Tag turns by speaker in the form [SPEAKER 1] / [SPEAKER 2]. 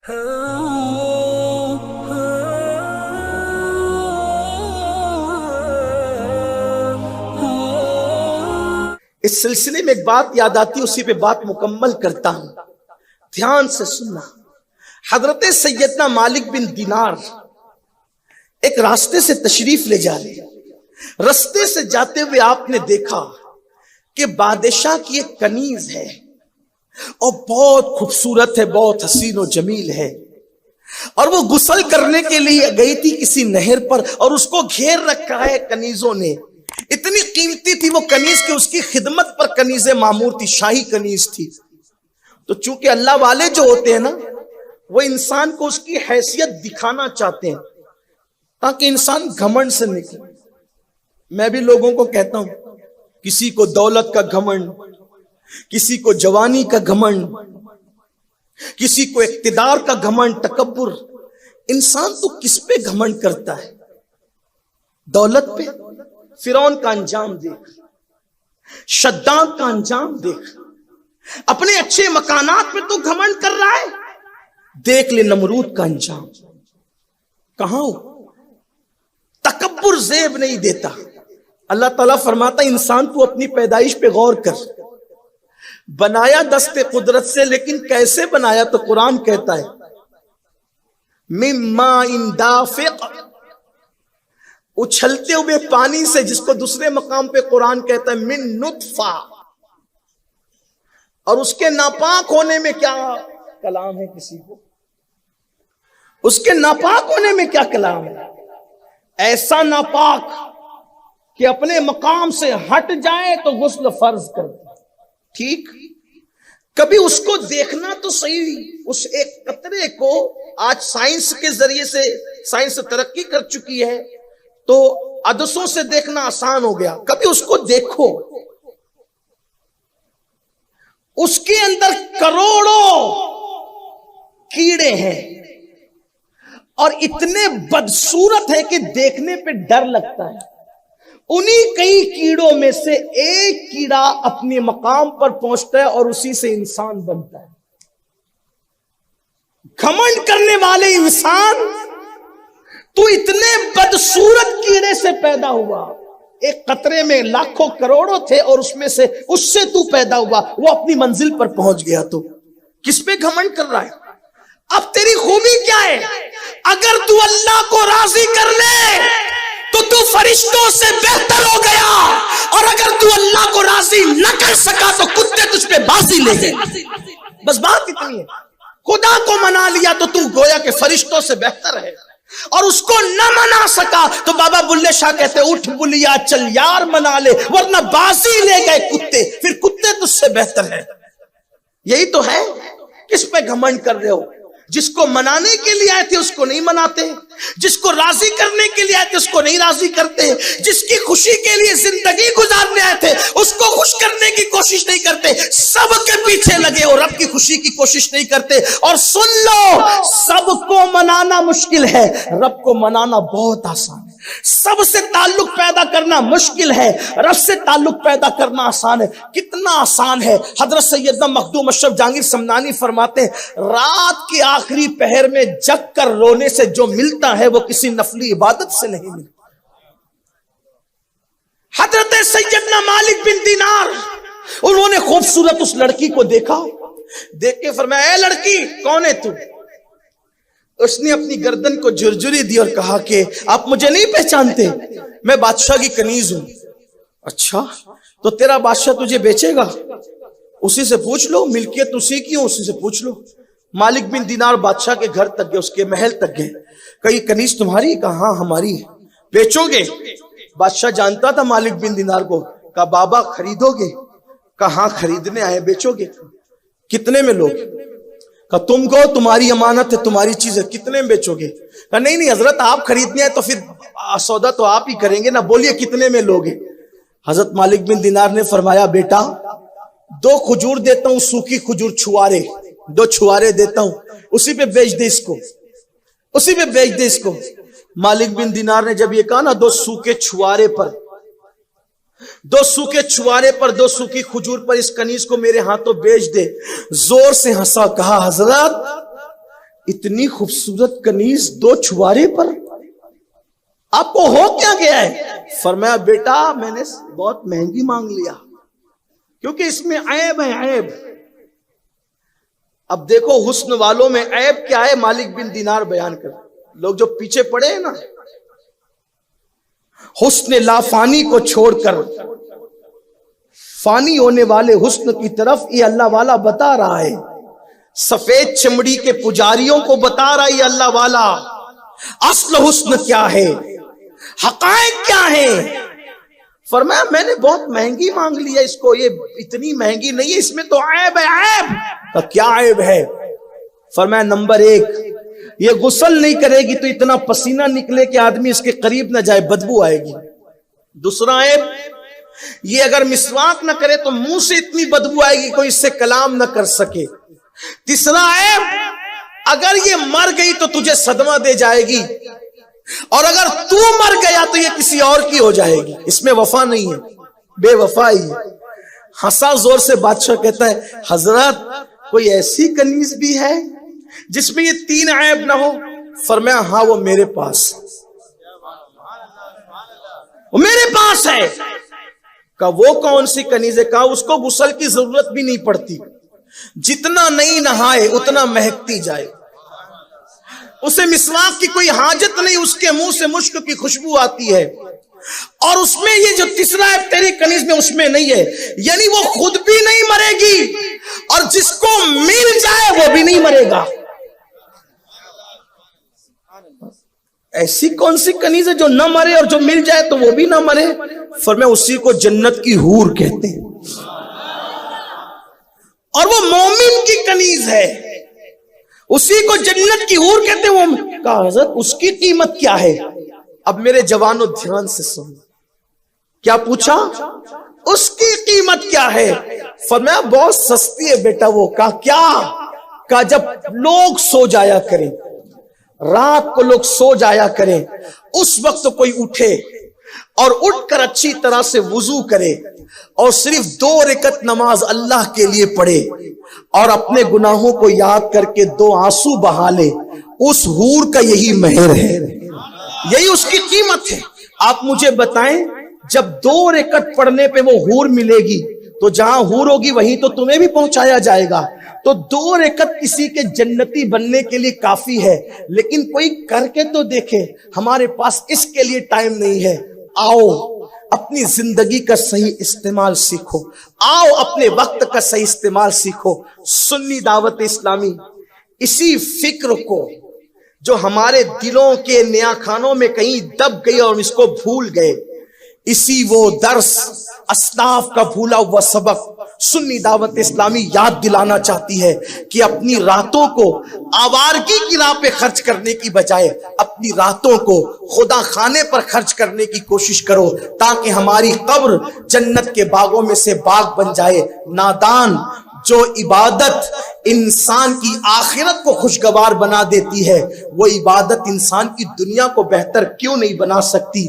[SPEAKER 1] اس سلسلے میں ایک بات یاد آتی، اسی پہ بات مکمل کرتا ہوں، دھیان سے سننا۔ حضرت سیدنا مالک بن دینار ایک راستے سے تشریف لے جا رہے، راستے سے جاتے ہوئے آپ نے دیکھا کہ بادشاہ کی ایک کنیز ہے اور بہت خوبصورت ہے، بہت حسین و جمیل ہے، اور وہ غسل کرنے کے لیے گئی تھی کسی نہر پر، اور اس کو گھیر رکھا ہے کنیزوں نے۔ اتنی قیمتی تھی وہ کنیز کہ اس کی خدمت پر کنیز معمور تھی، شاہی کنیز تھی۔ تو چونکہ اللہ والے جو ہوتے ہیں نا، وہ انسان کو اس کی حیثیت دکھانا چاہتے ہیں تاکہ انسان گھمنڈ سے نکلے۔ میں بھی لوگوں کو کہتا ہوں، کسی کو دولت کا گھمنڈ، کسی کو جوانی کا گھمنڈ، کسی کو اقتدار کا گھمنڈ، تکبر۔ انسان تو کس پہ گھمنڈ کرتا ہے؟ دولت پہ؟ فرعون کا انجام دیکھ، شداد کا انجام دیکھ، اپنے اچھے مکانات پہ تو گھمنڈ کر رہا ہے، دیکھ لے نمرود کا انجام کہاں ہو؟ تکبر زیب نہیں دیتا۔ اللہ تعالیٰ فرماتا انسان تو اپنی پیدائش پہ غور کر، بنایا دست قدرت سے، لیکن کیسے بنایا؟ تو قرآن کہتا ہے مما دافق، اچھلتے ہوئے پانی سے، جس کو دوسرے مقام پہ قرآن کہتا ہے من نطفہ۔ اور اس کے ناپاک ہونے میں کیا کلام ہے کسی کو؟ اس کے ناپاک ہونے میں کیا کلام ہے؟ ایسا ناپاک کہ اپنے مقام سے ہٹ جائے تو غسل فرض کر دے۔ ٹھیک، کبھی اس کو دیکھنا تو صحیح، اس ایک قطرے کو آج سائنس کے ذریعے سے، سائنس ترقی کر چکی ہے تو عدسوں سے دیکھنا آسان ہو گیا۔ کبھی اس کو دیکھو، اس کے اندر کروڑوں کیڑے ہیں اور اتنے بدصورت ہے کہ دیکھنے پہ ڈر لگتا ہے۔ انہی کئی کیڑوں میں سے ایک کیڑا اپنے مقام پر پہنچتا ہے اور اسی سے انسان بنتا ہے۔ گھمنڈ کرنے والے انسان، تو اتنے بدصورت کیڑے سے پیدا ہوا، ایک قطرے میں لاکھوں کروڑوں تھے اور اس سے تو پیدا ہوا، وہ اپنی منزل پر پہنچ گیا۔ تو کس پہ گھمنڈ کر رہا ہے؟ اب تیری خوبی کیا ہے؟ اگر تو اللہ کو راضی کر لے تو فرشتوں سے بہتر ہو گیا، اور اگر تو اللہ کو راضی نہ کر سکا تو کتے تجھ پہ بازی لے گئے۔ بس بات اتنی ہے، خدا کو منا لیا تو تو گویا کہ فرشتوں سے بہتر ہے، اور اس کو نہ منا سکا تو بابا بلے شاہ کہتے اٹھ بلیا چل یار منا لے، ورنہ بازی لے گئے کتے، پھر کتے تجھ سے بہتر ہے۔ یہی تو ہے۔ کس پہ گھمنڈ کر رہے ہو؟ جس کو منانے کے لیے آئے تھے اس کو نہیں مناتے، جس کو راضی کرنے کے لیے آئے تھے اس کو نہیں راضی کرتے، جس کی خوشی کے لیے زندگی گزارنے آئے تھے اس کو خوش کرنے کی کوشش نہیں کرتے، سب کے پیچھے لگے اور رب کی خوشی کی کوشش نہیں کرتے۔ اور سن لو، سب کو منانا مشکل ہے، رب کو منانا بہت آسان ہے۔ سب سے تعلق پیدا کرنا مشکل ہے، رب سے تعلق پیدا کرنا آسان ہے۔ کتنا آسان ہے؟ حضرت سیدنا مخدوم اشرف جہانگیر سمنانی فرماتے ہیں رات کے آخری پہر میں جگ کر رونے سے جو ملتا ہے وہ کسی نفلی عبادت سے نہیں ملتا۔ حضرت سیدنا مالک بن دینار، انہوں نے خوبصورت اس لڑکی کو دیکھا، دیکھ کے فرمایا اے لڑکی کون ہے تو؟ اس نے اپنی گردن کو جھرجھری دی اور کہا کہ آپ مجھے نہیں پہچانتے، میں بادشاہ کی کنیز ہوں۔ اچھا، تو تیرا بادشاہ تجھے بیچے گا؟ اسی سے پوچھ لو، ملکیت اسی کی ہوں، اسی سے پوچھ لو۔ مالک بن دینار بادشاہ کے گھر تک گئے، اس کے محل تک گئے، کہی کنیز تمہاری؟ کہا ہاں ہماری ہے۔ بیچو گے؟ بادشاہ جانتا تھا مالک بن دینار کو، کہا بابا خریدو گے؟ کہا ہاں خریدنے آئے، بیچو گے؟ کتنے میں لوگ؟ کہا تم کو تمہاری امانت ہے، تمہاری چیز ہے، کتنے میں بیچو گے؟ کہا نہیں نہیں حضرت آپ خریدنے آئے تو پھر سودا تو آپ ہی کریں گے نا، بولیے کتنے میں لوگے؟ حضرت مالک بن دینار نے فرمایا بیٹا 2 کھجور دیتا ہوں، سوکھی کھجور چھوارے، 2 چھوارے دیتا ہوں، اسی پہ بیچ دے اس کو، اسی پہ بیچ دے اس کو۔ مالک بن دینار نے جب یہ کہا نا 2 سوکھے چھوارے پر، 2 سوکھے چھوارے پر، 2 سوکھی کھجور پر اس کنیز کو میرے ہاتھوں بیچ دے، زور سے ہنسا، کہا حضرت اتنی خوبصورت کنیز دو چھوارے پر، آپ کو ہو کیا گیا ہے؟ فرمایا بیٹا میں نے بہت مہنگی مانگ لیا کیونکہ اس میں عیب ہے، عیب۔ اب دیکھو حسن والوں میں عیب کیا ہے، مالک بن دینار بیان کر، لوگ جو پیچھے پڑے ہیں نا، حسن لافانی کو چھوڑ کر فانی ہونے والے حسن کی طرف یہ اللہ والا بتا رہا ہے، سفید چمڑی کے پجاریوں کو بتا رہا ہے یہ اللہ والا اصل حسن کیا ہے، حقائق کیا ہے۔ فرمایا میں نے بہت مہنگی مانگ لیا اس کو، یہ اتنی مہنگی نہیں ہے، اس میں تو عیب ہے، عیب۔ تو کیا عیب ہے؟ فرمایا نمبر 1، یہ غسل نہیں کرے گی تو اتنا پسینہ نکلے کہ آدمی اس کے قریب نہ جائے، بدبو آئے گی۔ دوسرا عیب، یہ اگر مسواک نہ کرے تو منہ سے اتنی بدبو آئے گی کوئی اس سے کلام نہ کر سکے۔ تیسرا عیب، اگر یہ مر گئی تو تجھے صدمہ دے جائے گی، اور اگر تو مر گیا تو یہ کسی اور کی ہو جائے گی، اس میں وفا نہیں ہے، بے وفائی ہے۔ ہنسا زور سے بادشاہ، کہتا ہے حضرت کوئی ایسی کنیز بھی ہے جس میں یہ 3 عیب نہ ہو؟ فرمایا ہاں وہ میرے پاس، وہ میرے پاس ہے۔ کہا وہ کون سی کنیز ہے؟ کہا اس کو غسل کی ضرورت بھی نہیں پڑتی، جتنا نہیں نہائے اتنا مہکتی جائے، اسے مسواک کی کوئی حاجت نہیں، اس کے منہ سے مشک کی خوشبو آتی ہے، اور اس میں یہ جو تیسرا ہے تیری کنیز میں اس میں نہیں ہے، یعنی وہ خود بھی نہیں مرے گی اور جس کو مل جائے وہ بھی نہیں مرے گا۔ ایسی کون سی کنیز ہے جو نہ مرے اور جو مل جائے تو وہ بھی نہ مرے؟ فرمایا اسی کو جنت کی حور کہتے ہیں، اور وہ مومن کی کنیز ہے، اسی کو جنت کی حور کہتے ہیں۔ وہ کہا حضرت اس کی قیمت کیا ہے؟ اب میرے جوانوں دھیان سے سن، کیا پوچھا؟ اس کی قیمت کیا ہے؟ فرمایا بہت سستی ہے بیٹا وہ۔ کہا کیا؟ کہا جب لوگ سو جایا کریں، رات کو لوگ سو جایا کریں، اس وقت کوئی اٹھے اور اٹھ کر اچھی طرح سے وضو کرے اور صرف 2 رکعت نماز اللہ کے لیے پڑھے اور اپنے گناہوں کو یاد کر کے 2 آنسو بہا لے، اس حور کا یہی مہر ہے، یہی اس کی قیمت ہے۔ آپ مجھے بتائیں جب 2 رکعت پڑھنے پہ وہ حور ملے گی تو جہاں حور ہوگی وہیں تو تمہیں بھی پہنچایا جائے گا، تو 2 رکعت کسی کے جنتی بننے کے لیے کافی ہے، لیکن کوئی کر کے تو دیکھے۔ ہمارے پاس اس کے لیے ٹائم نہیں ہے۔ آؤ اپنی زندگی کا صحیح استعمال سیکھو، آؤ اپنے وقت کا صحیح استعمال سیکھو۔ سنی دعوت اسلامی اسی فکر کو جو ہمارے دلوں کے نیا خانوں میں کہیں دب گئی اور اس کو بھول گئے، اسی وہ درس اسلاف کا بھولا ہوا سبق سنی دعوت اسلامی یاد دلانا چاہتی ہے کہ اپنی راتوں کو آوارگی کی راہ پہ خرچ کرنے کی بجائے اپنی راتوں کو خدا خانے پر خرچ کرنے کی کوشش کرو، تاکہ ہماری قبر جنت کے باغوں میں سے باغ بن جائے۔ نادان جو عبادت انسان کی آخرت کو خوشگوار بنا دیتی ہے، وہ عبادت انسان کی دنیا کو بہتر کیوں نہیں بنا سکتی؟